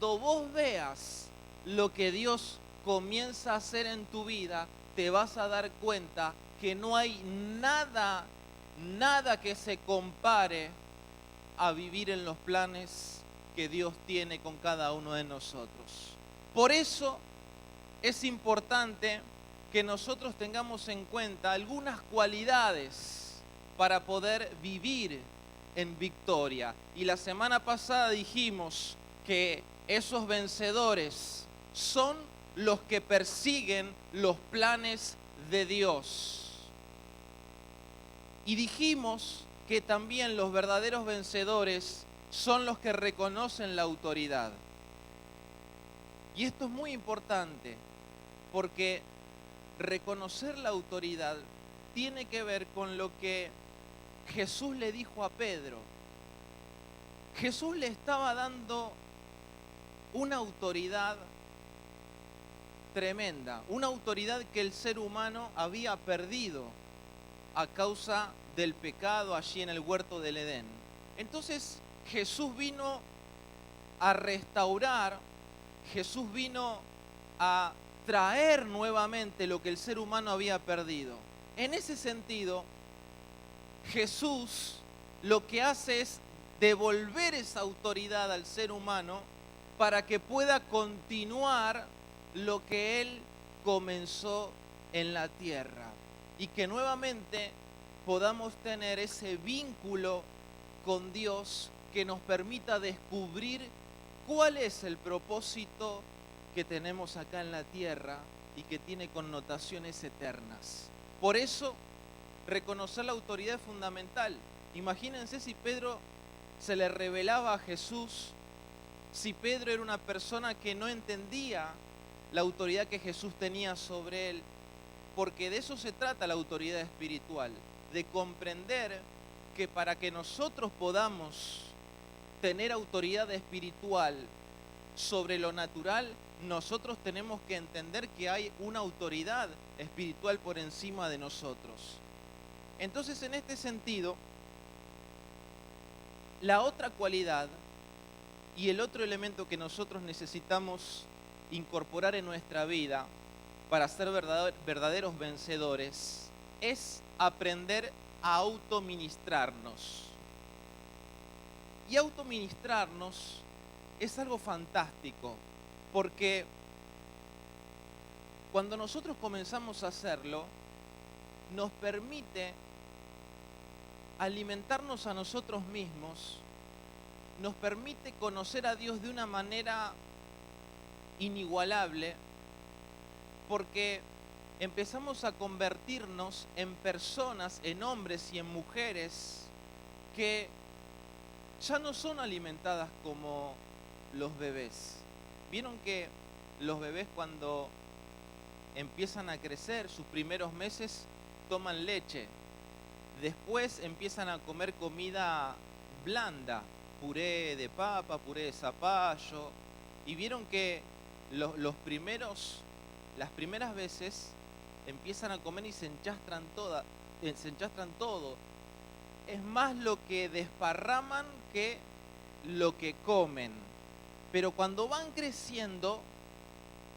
cuando vos veas lo que Dios comienza a hacer en tu vida, te vas a dar cuenta que no hay nada, nada que se compare a vivir en los planes que Dios tiene con cada uno de nosotros. Por eso es importante que nosotros tengamos en cuenta algunas cualidades para poder vivir en victoria. Y la semana pasada dijimos que esos vencedores son los que persiguen los planes de Dios. Y dijimos que también los verdaderos vencedores son los que reconocen la autoridad. Y esto es muy importante, porque reconocer la autoridad tiene que ver con lo que Jesús le dijo a Pedro. Jesús le estaba dando una autoridad tremenda, una autoridad que el ser humano había perdido a causa del pecado allí en el huerto del Edén. Entonces Jesús vino a restaurar, Jesús vino a traer nuevamente lo que el ser humano había perdido. En ese sentido, Jesús lo que hace es devolver esa autoridad al ser humano para que pueda continuar lo que Él comenzó en la tierra y que nuevamente podamos tener ese vínculo con Dios que nos permita descubrir cuál es el propósito que tenemos acá en la tierra y que tiene connotaciones eternas. Por eso, reconocer la autoridad es fundamental. Imagínense si Pedro se le revelaba a Jesús, si Pedro era una persona que no entendía la autoridad que Jesús tenía sobre él, porque de eso se trata la autoridad espiritual, de comprender que para que nosotros podamos tener autoridad espiritual sobre lo natural, nosotros tenemos que entender que hay una autoridad espiritual por encima de nosotros. Entonces, en este sentido, la otra cualidad y el otro elemento que nosotros necesitamos incorporar en nuestra vida para ser verdaderos vencedores es aprender a autoministrarnos. Y autoministrarnos es algo fantástico, porque cuando nosotros comenzamos a hacerlo, nos permite alimentarnos a nosotros mismos, nos permite conocer a Dios de una manera inigualable, porque empezamos a convertirnos en personas, en hombres y en mujeres que ya no son alimentadas como los bebés. Vieron que los bebés cuando empiezan a crecer, sus primeros meses toman leche, después empiezan a comer comida blanda, puré de papa, puré de zapallo, y vieron que las primeras veces empiezan a comer y se enchastran todo. Es más lo que desparraman que lo que comen. Pero cuando van creciendo,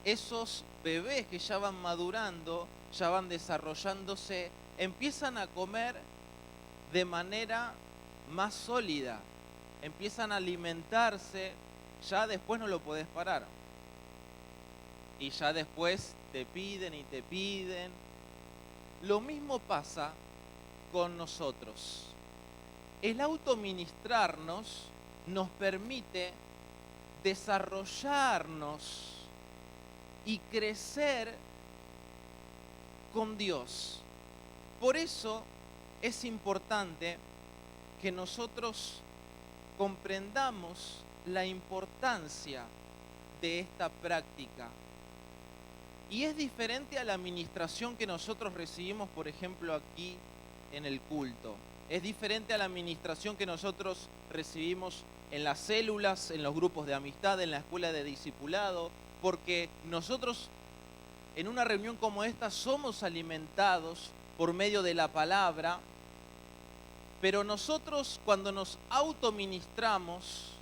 esos bebés que ya van madurando, ya van desarrollándose, empiezan a comer de manera más sólida, empiezan a alimentarse, ya después no lo podés parar. Y ya después te piden y te piden. Lo mismo pasa con nosotros. El autoministrarnos nos permite desarrollarnos y crecer con Dios. Por eso es importante que nosotros comprendamos la importancia de esta práctica. Y es diferente a la administración que nosotros recibimos, por ejemplo, aquí en el culto. Es diferente a la administración que nosotros recibimos en las células, en los grupos de amistad, en la escuela de discipulado, porque nosotros en una reunión como esta somos alimentados por medio de la palabra, pero nosotros cuando nos autoministramos,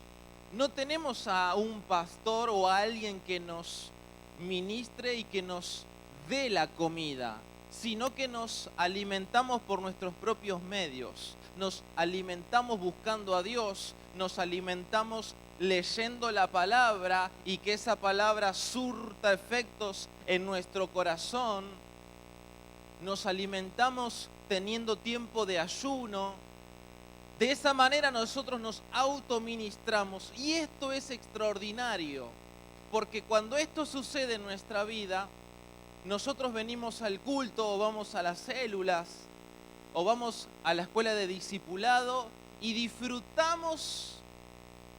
No tenemos a un pastor o a alguien que nos ministre y que nos dé la comida, sino que nos alimentamos por nuestros propios medios. Nos alimentamos buscando a Dios, nos alimentamos leyendo la palabra y que esa palabra surta efectos en nuestro corazón. Nos alimentamos teniendo tiempo de ayuno. De esa manera nosotros nos autoministramos y esto es extraordinario, porque cuando esto sucede en nuestra vida, nosotros venimos al culto o vamos a las células o vamos a la escuela de discipulado y disfrutamos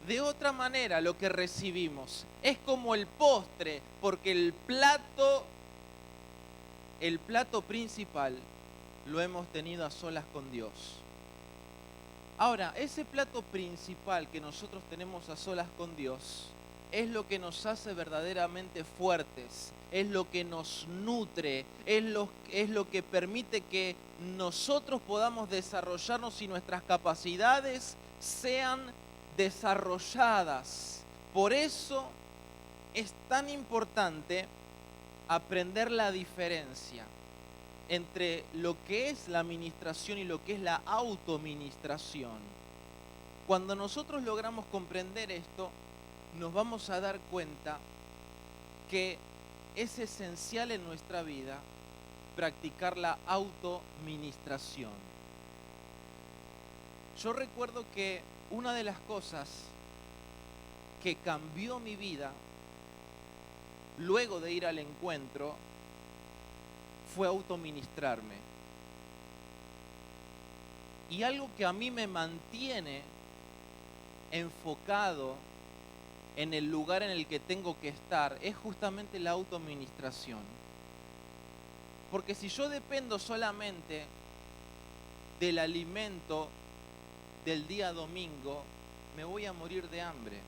de otra manera lo que recibimos. Es como el postre, porque el plato principal lo hemos tenido a solas con Dios. Ahora, ese plato principal que nosotros tenemos a solas con Dios es lo que nos hace verdaderamente fuertes, es lo que nos nutre, es lo que permite que nosotros podamos desarrollarnos y nuestras capacidades sean desarrolladas. Por eso es tan importante aprender la diferencia entre lo que es la administración y lo que es la autoministración. Cuando nosotros logramos comprender esto, nos vamos a dar cuenta que es esencial en nuestra vida practicar la autoministración. Yo recuerdo que una de las cosas que cambió mi vida luego de ir al encuentro fue autoministrarme. Y algo que a mí me mantiene enfocado en el lugar en el que tengo que estar es justamente la autoministración. Porque si yo dependo solamente del alimento del día domingo, me voy a morir de hambre.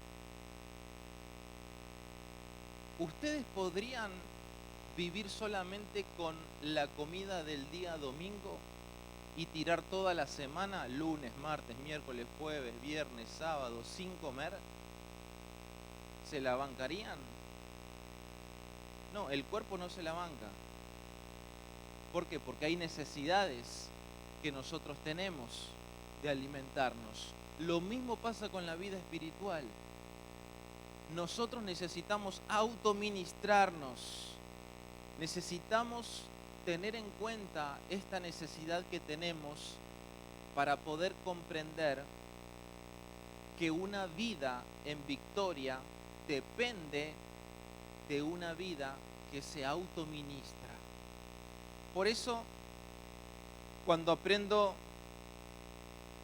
¿Ustedes podrían vivir solamente con la comida del día domingo y tirar toda la semana, lunes, martes, miércoles, jueves, viernes, sábado, sin comer? ¿Se la bancarían? No, el cuerpo no se la banca. ¿Por qué? Porque hay necesidades que nosotros tenemos de alimentarnos. Lo mismo pasa con la vida espiritual. Nosotros necesitamos autoministrarnos. Necesitamos tener en cuenta esta necesidad que tenemos para poder comprender que una vida en victoria depende de una vida que se autoministra. Por eso, cuando aprendo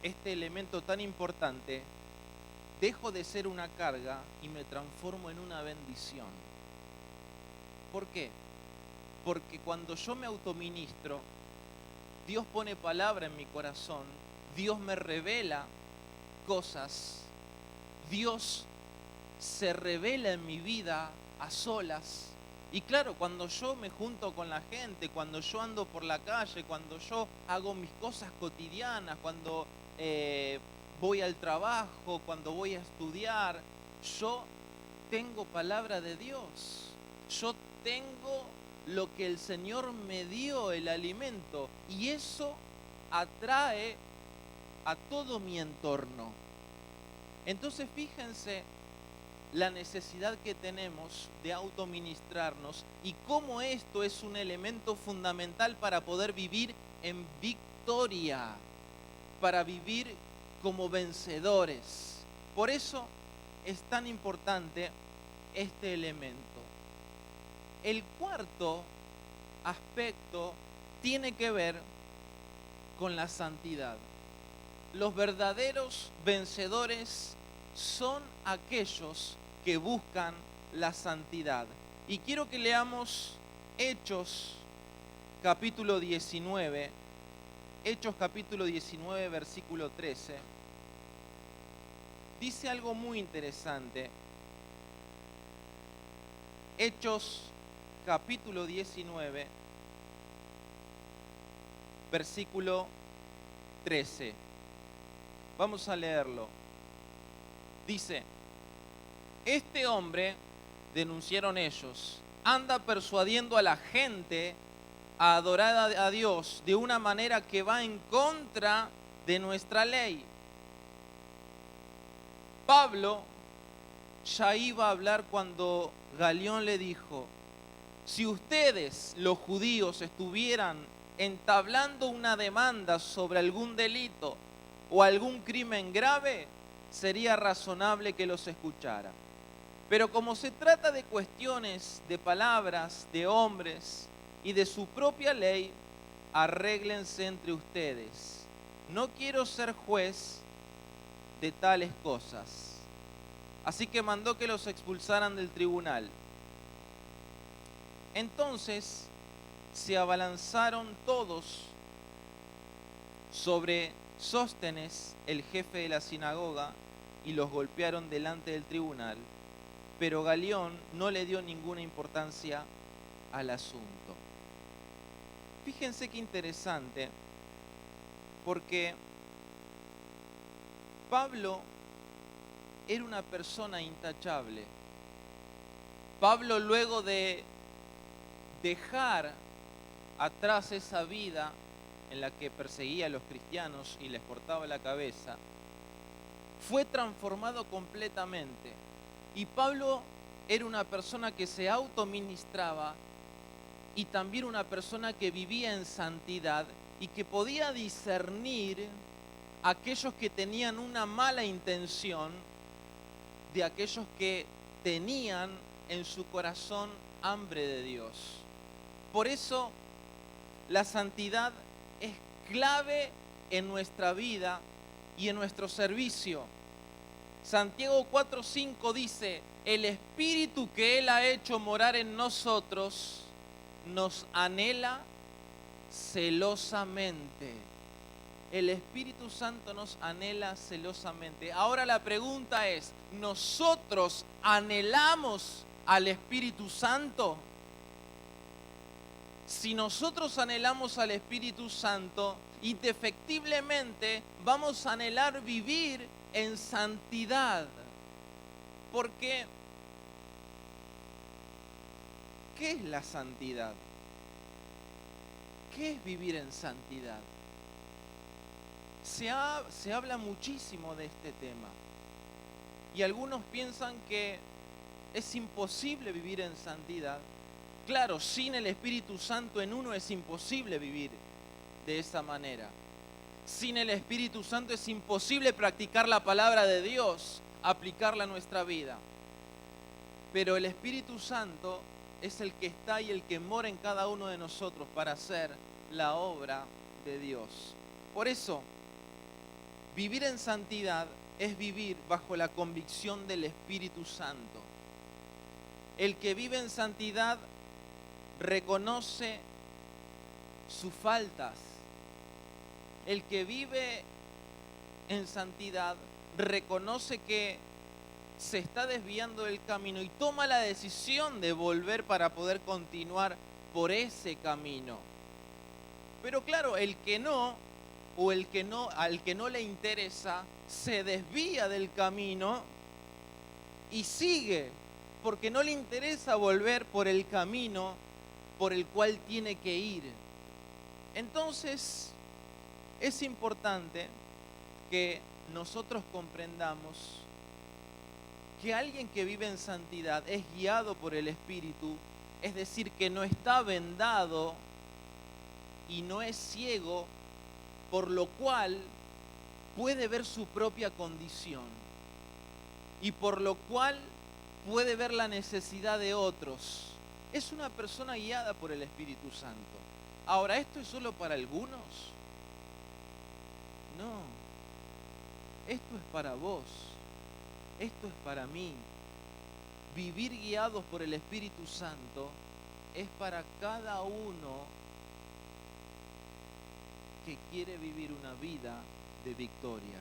este elemento tan importante, dejo de ser una carga y me transformo en una bendición. ¿Por qué? Porque cuando yo me autoministro, Dios pone palabra en mi corazón, Dios me revela cosas, Dios se revela en mi vida a solas. Y claro, cuando yo me junto con la gente, cuando yo ando por la calle, cuando yo hago mis cosas cotidianas, cuando voy al trabajo, cuando voy a estudiar, yo tengo palabra de Dios. Yo tengo lo que el Señor me dio, el alimento, y eso atrae a todo mi entorno. Entonces fíjense la necesidad que tenemos de autoministrarnos y cómo esto es un elemento fundamental para poder vivir en victoria, para vivir como vencedores. Por eso es tan importante este elemento. El cuarto aspecto tiene que ver con la santidad. Los verdaderos vencedores son aquellos que buscan la santidad. Y quiero que leamos Hechos capítulo 19, Hechos capítulo 19, versículo 13. Dice algo muy interesante. Hechos capítulo 19, versículo 13. Vamos a leerlo. Dice: Este hombre, denunciaron ellos, anda persuadiendo a la gente a adorar a Dios de una manera que va en contra de nuestra ley. Pablo ya iba a hablar cuando Galión le dijo: si ustedes, los judíos, estuvieran entablando una demanda sobre algún delito o algún crimen grave, sería razonable que los escuchara. Pero como se trata de cuestiones de palabras, de hombres y de su propia ley, arréglense entre ustedes. No quiero ser juez de tales cosas. Así que mandó que los expulsaran del tribunal. Entonces se abalanzaron todos sobre Sóstenes, el jefe de la sinagoga, y los golpearon delante del tribunal. Pero Galión no le dio ninguna importancia al asunto. Fíjense qué interesante, porque Pablo era una persona intachable. Pablo, luego de dejar atrás esa vida en la que perseguía a los cristianos y les cortaba la cabeza, fue transformado completamente. Y Pablo era una persona que se autoministraba y también una persona que vivía en santidad y que podía discernir a aquellos que tenían una mala intención de aquellos que tenían en su corazón hambre de Dios. Por eso la santidad es clave en nuestra vida y en nuestro servicio. Santiago 4:5 dice: el Espíritu que Él ha hecho morar en nosotros nos anhela celosamente. El Espíritu Santo nos anhela celosamente. Ahora la pregunta es: ¿nosotros anhelamos al Espíritu Santo? Si nosotros anhelamos al Espíritu Santo, indefectiblemente vamos a anhelar vivir en santidad. Porque, ¿qué es la santidad? ¿Qué es vivir en santidad? Se habla muchísimo de este tema. Y algunos piensan que es imposible vivir en santidad. Claro, sin el Espíritu Santo en uno es imposible vivir de esa manera. Sin el Espíritu Santo es imposible practicar la palabra de Dios, aplicarla a nuestra vida. Pero el Espíritu Santo es el que está y el que mora en cada uno de nosotros para hacer la obra de Dios. Por eso, vivir en santidad es vivir bajo la convicción del Espíritu Santo. El que vive en santidad reconoce sus faltas. El que vive en santidad reconoce que se está desviando del camino y toma la decisión de volver para poder continuar por ese camino. Pero claro, el que no, o al que no le interesa, se desvía del camino y sigue, porque no le interesa volver por el camino por el cual tiene que ir. Entonces, es importante que nosotros comprendamos que alguien que vive en santidad es guiado por el Espíritu, es decir, que no está vendado y no es ciego, por lo cual puede ver su propia condición y por lo cual puede ver la necesidad de otros. Es una persona guiada por el Espíritu Santo. Ahora, ¿esto es solo para algunos? No. Esto es para vos. Esto es para mí. Vivir guiados por el Espíritu Santo es para cada uno que quiere vivir una vida de victoria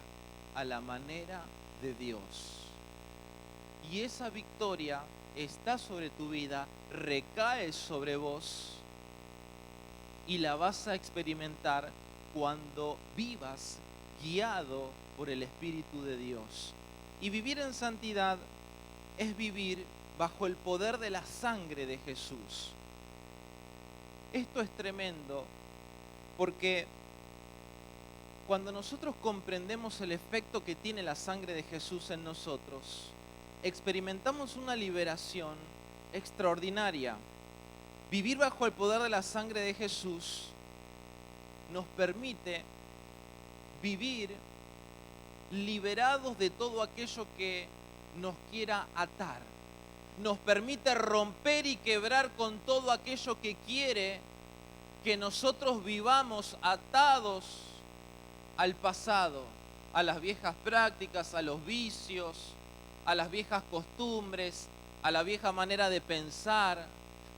a la manera de Dios. Y esa victoria está sobre tu vida, recae sobre vos y la vas a experimentar cuando vivas guiado por el Espíritu de Dios. Y vivir en santidad es vivir bajo el poder de la sangre de Jesús. Esto es tremendo porque cuando nosotros comprendemos el efecto que tiene la sangre de Jesús en nosotros, experimentamos una liberación extraordinaria. Vivir bajo el poder de la sangre de Jesús nos permite vivir liberados de todo aquello que nos quiera atar. Nos permite romper y quebrar con todo aquello que quiere que nosotros vivamos atados al pasado, a las viejas prácticas, a los vicios, a las viejas costumbres, a la vieja manera de pensar.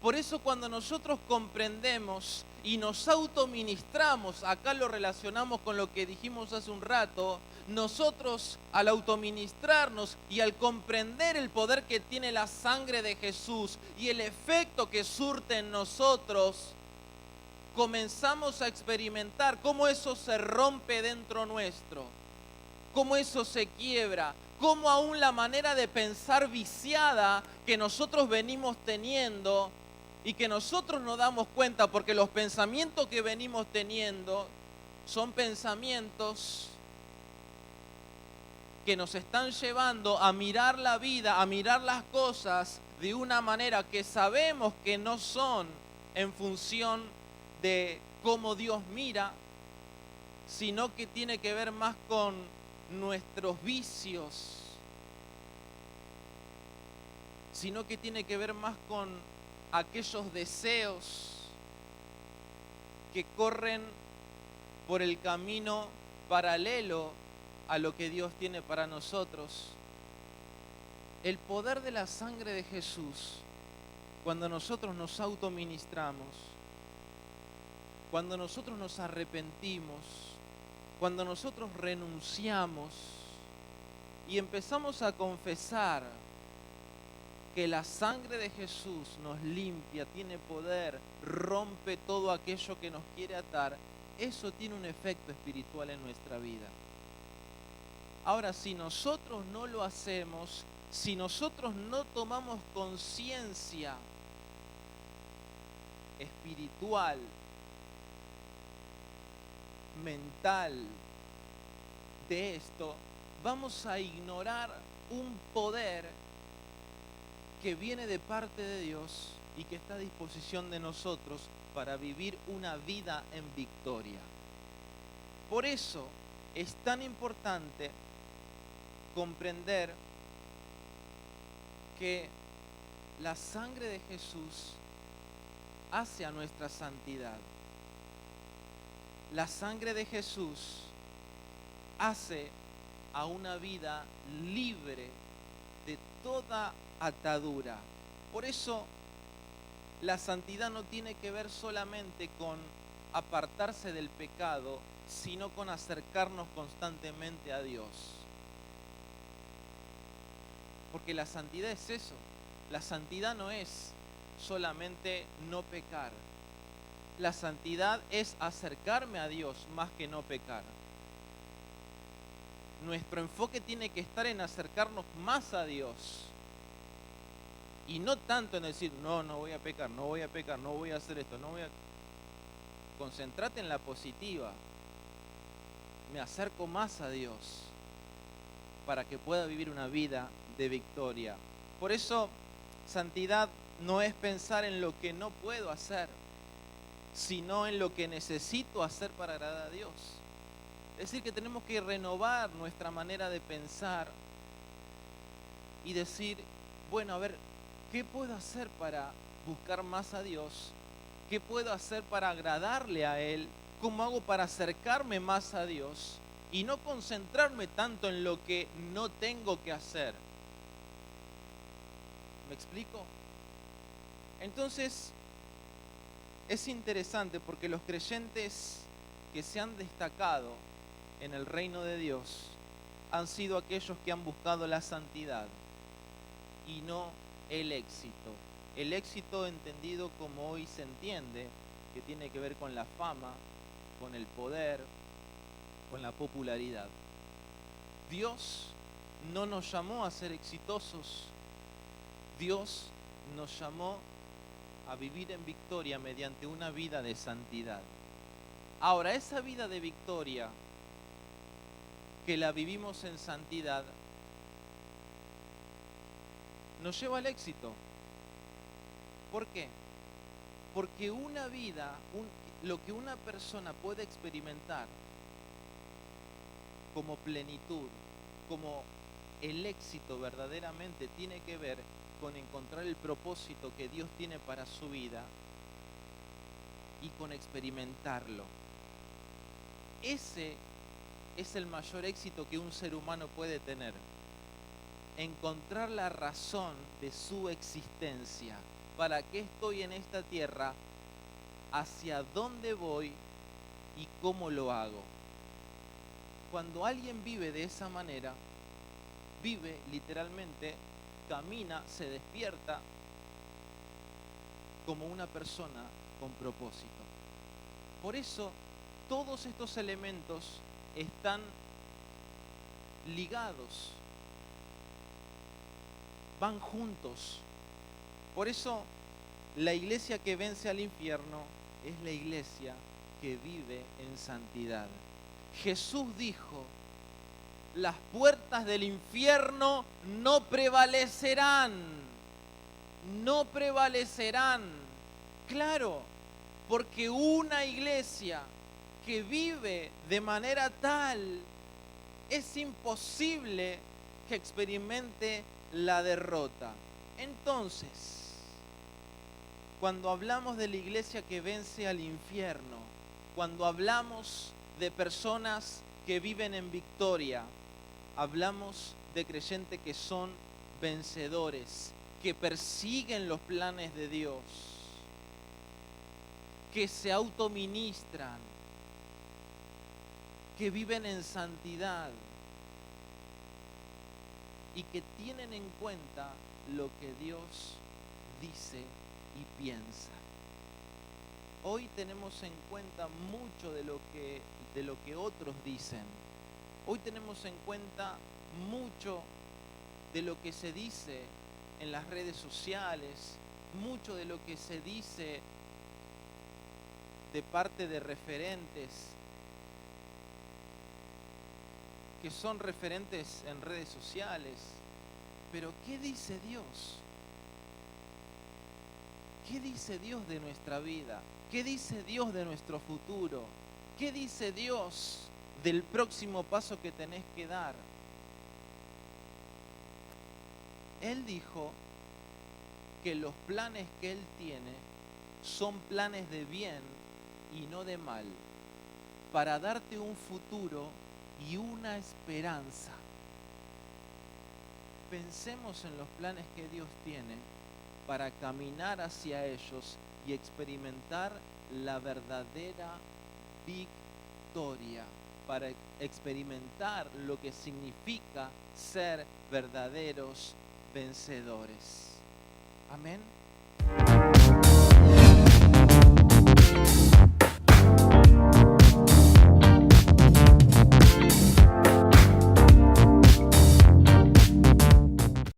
Por eso cuando nosotros comprendemos y nos autoministramos, acá lo relacionamos con lo que dijimos hace un rato, nosotros al autoministrarnos y al comprender el poder que tiene la sangre de Jesús y el efecto que surte en nosotros, comenzamos a experimentar cómo eso se rompe dentro nuestro, cómo eso se quiebra, cómo aún la manera de pensar viciada que nosotros venimos teniendo y que nosotros nos damos cuenta porque los pensamientos que venimos teniendo son pensamientos que nos están llevando a mirar la vida, a mirar las cosas de una manera que sabemos que no son en función de cómo Dios mira, sino que tiene que ver más con nuestros vicios, sino que tiene que ver más con aquellos deseos que corren por el camino paralelo a lo que Dios tiene para nosotros. El poder de la sangre de Jesús, cuando nosotros nos autoministramos, cuando nosotros nos arrepentimos, cuando nosotros renunciamos y empezamos a confesar que la sangre de Jesús nos limpia, tiene poder, rompe todo aquello que nos quiere atar, eso tiene un efecto espiritual en nuestra vida. Ahora, si nosotros no lo hacemos, si nosotros no tomamos conciencia espiritual, mental de esto, vamos a ignorar un poder que viene de parte de Dios y que está a disposición de nosotros para vivir una vida en victoria. Por eso es tan importante comprender que la sangre de Jesús hace a nuestra santidad. La sangre de Jesús hace a una vida libre de toda atadura. Por eso la santidad no tiene que ver solamente con apartarse del pecado, sino con acercarnos constantemente a Dios. Porque la santidad es eso. La santidad no es solamente no pecar. La santidad es acercarme a Dios más que no pecar. Nuestro enfoque tiene que estar en acercarnos más a Dios. Y no tanto en decir, no voy a pecar, no voy a pecar, no voy a hacer esto, no voy a... Concentrate en la positiva. Me acerco más a Dios para que pueda vivir una vida de victoria. Por eso, santidad no es pensar en lo que no puedo hacer, sino en lo que necesito hacer para agradar a Dios. Es decir, que tenemos que renovar nuestra manera de pensar y decir, bueno, a ver, ¿qué puedo hacer para buscar más a Dios? ¿Qué puedo hacer para agradarle a Él? ¿Cómo hago para acercarme más a Dios? Y no concentrarme tanto en lo que no tengo que hacer. ¿Me explico? Entonces, es interesante porque los creyentes que se han destacado en el reino de Dios han sido aquellos que han buscado la santidad y no el éxito. El éxito entendido como hoy se entiende, que tiene que ver con la fama, con el poder, con la popularidad. Dios no nos llamó a ser exitosos, Dios nos llamó a vivir en victoria mediante una vida de santidad. Ahora, esa vida de victoria que la vivimos en santidad nos lleva al éxito. ¿Por qué? Porque una vida, lo que una persona puede experimentar como plenitud, como el éxito verdaderamente, tiene que ver con encontrar el propósito que Dios tiene para su vida y con experimentarlo. Ese es el mayor éxito que un ser humano puede tener. Encontrar la razón de su existencia. ¿Para qué estoy en esta tierra? ¿Hacia dónde voy? ¿Y cómo lo hago? Cuando alguien vive de esa manera, vive literalmente, camina, se despierta como una persona con propósito. Por eso, todos estos elementos están ligados, van juntos. Por eso, la iglesia que vence al infierno es la iglesia que vive en santidad. Jesús dijo: las puertas del infierno no prevalecerán. No prevalecerán. Claro, porque una iglesia que vive de manera tal, es imposible que experimente la derrota. Entonces, cuando hablamos de la iglesia que vence al infierno, cuando hablamos de personas que viven en victoria, hablamos de creyentes que son vencedores, que persiguen los planes de Dios, que se autoministran, que viven en santidad y que tienen en cuenta lo que Dios dice y piensa. Hoy tenemos en cuenta mucho de lo que otros dicen. Hoy tenemos en cuenta mucho de lo que se dice en las redes sociales, mucho de lo que se dice de parte de referentes que son referentes en redes sociales. Pero ¿qué dice Dios? ¿Qué dice Dios de nuestra vida? ¿Qué dice Dios de nuestro futuro? ¿Qué dice Dios del próximo paso que tenés que dar? Él dijo que los planes que Él tiene son planes de bien y no de mal, para darte un futuro y una esperanza. Pensemos en los planes que Dios tiene para caminar hacia ellos y experimentar la verdadera victoria, para experimentar lo que significa ser verdaderos vencedores. Amén.